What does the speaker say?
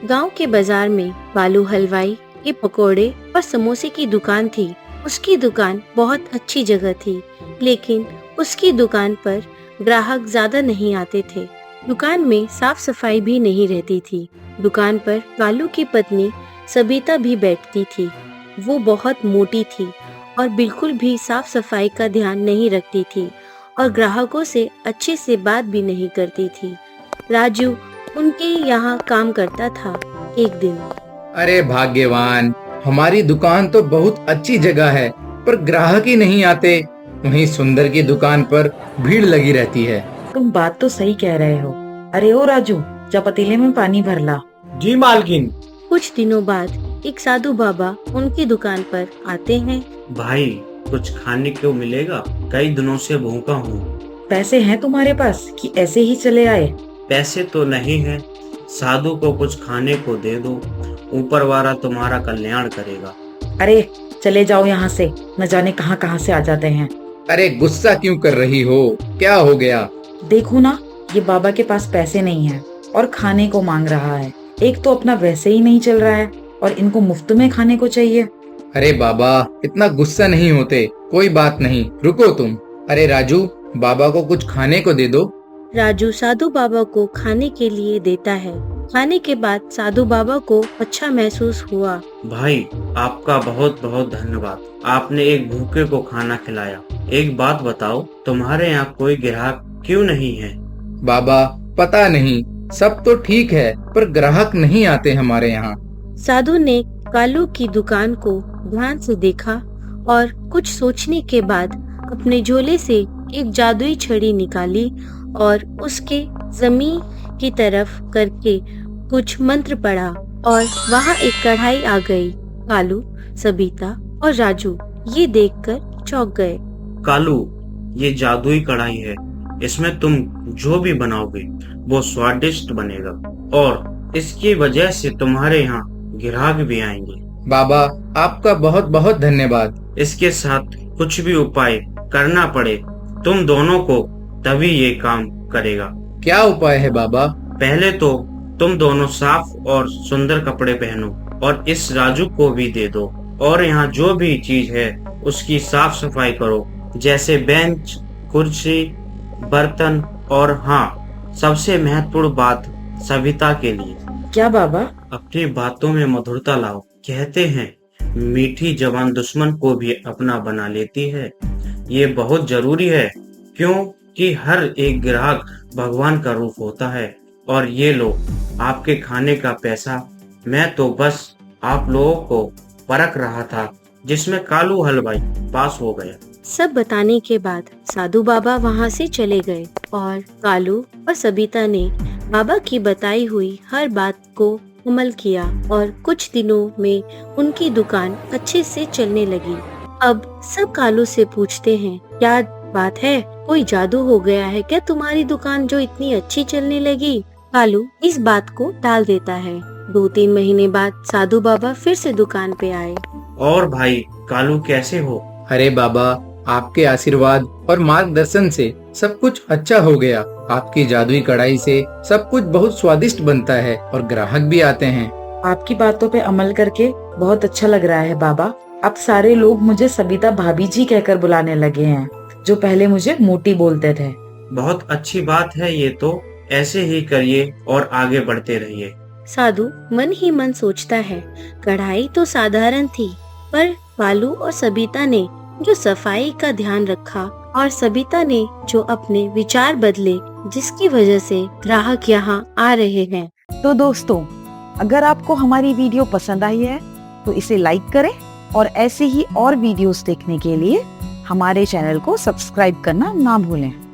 गांव के बाजार में बालू हलवाई के पकोड़े और समोसे की दुकान थी। उसकी दुकान बहुत अच्छी जगह थी, लेकिन उसकी दुकान पर ग्राहक ज्यादा नहीं आते थे। दुकान में साफ सफाई भी नहीं रहती थी। दुकान पर कालू की पत्नी सबिता भी बैठती थी। वो बहुत मोटी थी और बिल्कुल भी साफ सफाई का ध्यान नहीं रखती थी और ग्राहकों से अच्छे से बात भी नहीं करती थी। राजू उनके यहाँ काम करता था। एक दिन अरे भाग्यवान, हमारी दुकान तो बहुत अच्छी जगह है, पर ग्राहक ही नहीं आते। वहीं सुंदर की दुकान पर भीड़ लगी रहती है। तुम बात तो सही कह रहे हो। अरे ओ राजू, जा पतीले में पानी भर ला। जी मालकिन। कुछ दिनों बाद एक साधु बाबा उनकी दुकान पर आते हैं। भाई, कुछ खाने को मिलेगा? कई दिनों से भूखा हूँ। पैसे हैं तुम्हारे पास कि ऐसे ही चले आए? पैसे तो नहीं है। साधु को कुछ खाने को दे दो, ऊपर वाला तुम्हारा कल्याण करेगा। अरे चले जाओ यहाँ से, न जाने कहाँ कहाँ से आ जाते हैं। अरे गुस्सा क्यों कर रही हो? क्या हो गया? देखो ना, ये बाबा के पास पैसे नहीं है और खाने को मांग रहा है। एक तो अपना वैसे ही नहीं चल रहा है और इनको मुफ्त में खाने को चाहिए। अरे बाबा, इतना गुस्सा नहीं होते। कोई बात नहीं, रुको तुम। अरे राजू, बाबा को कुछ खाने को दे दो। राजू साधु बाबा को खाने के लिए देता है। खाने के बाद साधु बाबा को अच्छा महसूस हुआ। भाई, आपका बहुत बहुत धन्यवाद। आपने एक भूखे को खाना खिलाया। एक बात बताओ, तुम्हारे यहाँ कोई ग्राहक क्यों नहीं है? बाबा, पता नहीं, सब तो ठीक है, पर ग्राहक नहीं आते हमारे यहाँ। साधु ने कालू की दुकान को ध्यान से देखा और कुछ सोचने के बाद अपने झोले से एक जादुई छड़ी निकाली और उसके जमीन की तरफ करके कुछ मंत्र पढ़ा और वहाँ एक कढ़ाई आ गई। कालू, सबिता और राजू ये देखकर चौंक गए। कालू, ये जादुई कढ़ाई है। इसमें तुम जो भी बनाओगे वो स्वादिष्ट बनेगा और इसकी वजह से तुम्हारे यहाँ ग्राहक भी आएंगे। बाबा, आपका बहुत बहुत धन्यवाद। इसके साथ कुछ भी उपाय करना पड़े तुम दोनों को, तभी ये काम करेगा। क्या उपाय है बाबा? पहले तो तुम दोनों साफ और सुंदर कपड़े पहनो और इस राजू को भी दे दो, और यहाँ जो भी चीज है उसकी साफ सफाई करो, जैसे बेंच, कुर्सी, बर्तन। और हाँ, सबसे महत्वपूर्ण बात सविता के लिए। क्या बाबा? अपनी बातों में मधुरता लाओ। कहते हैं मीठी जबान दुश्मन को भी अपना बना लेती है। ये बहुत जरूरी है, क्योंकि हर एक ग्राहक भगवान का रूप होता है। और ये लो आपके खाने का पैसा। मैं तो बस आप लोगों को परख रहा था, जिसमें कालू हलवाई पास हो गया। सब बताने के बाद साधु बाबा वहाँ से चले गए और कालू और सबिता ने बाबा की बताई हुई हर बात को अमल किया और कुछ दिनों में उनकी दुकान अच्छे से चलने लगी। अब सब कालू से पूछते हैं, क्या बात है? कोई जादू हो गया है क्या तुम्हारी दुकान जो इतनी अच्छी चलने लगी? कालू इस बात को टाल देता है। 2-3 महीने बाद साधु बाबा फिर से दुकान पे आए। और भाई कालू, कैसे हो? अरे बाबा, आपके आशीर्वाद और मार्गदर्शन से सब कुछ अच्छा हो गया। आपकी जादुई कढ़ाई से सब कुछ बहुत स्वादिष्ट बनता है और ग्राहक भी आते हैं। आपकी बातों पे अमल करके बहुत अच्छा लग रहा है बाबा। अब सारे लोग मुझे सबिता भाभी जी कहकर बुलाने लगे हैं, जो पहले मुझे मोटी बोलते थे। बहुत अच्छी बात है ये तो। ऐसे ही करिए और आगे बढ़ते रहिए। साधु मन ही मन सोचता है, कढ़ाई तो साधारण थी, पर कालू और सबिता ने जो सफाई का ध्यान रखा और सबिता ने जो अपने विचार बदले, जिसकी वजह से ग्राहक यहाँ आ रहे हैं। तो दोस्तों, अगर आपको हमारी वीडियो पसंद आई है तो इसे लाइक करें और ऐसे ही और वीडियोस देखने के लिए हमारे चैनल को सब्सक्राइब करना ना भूलें।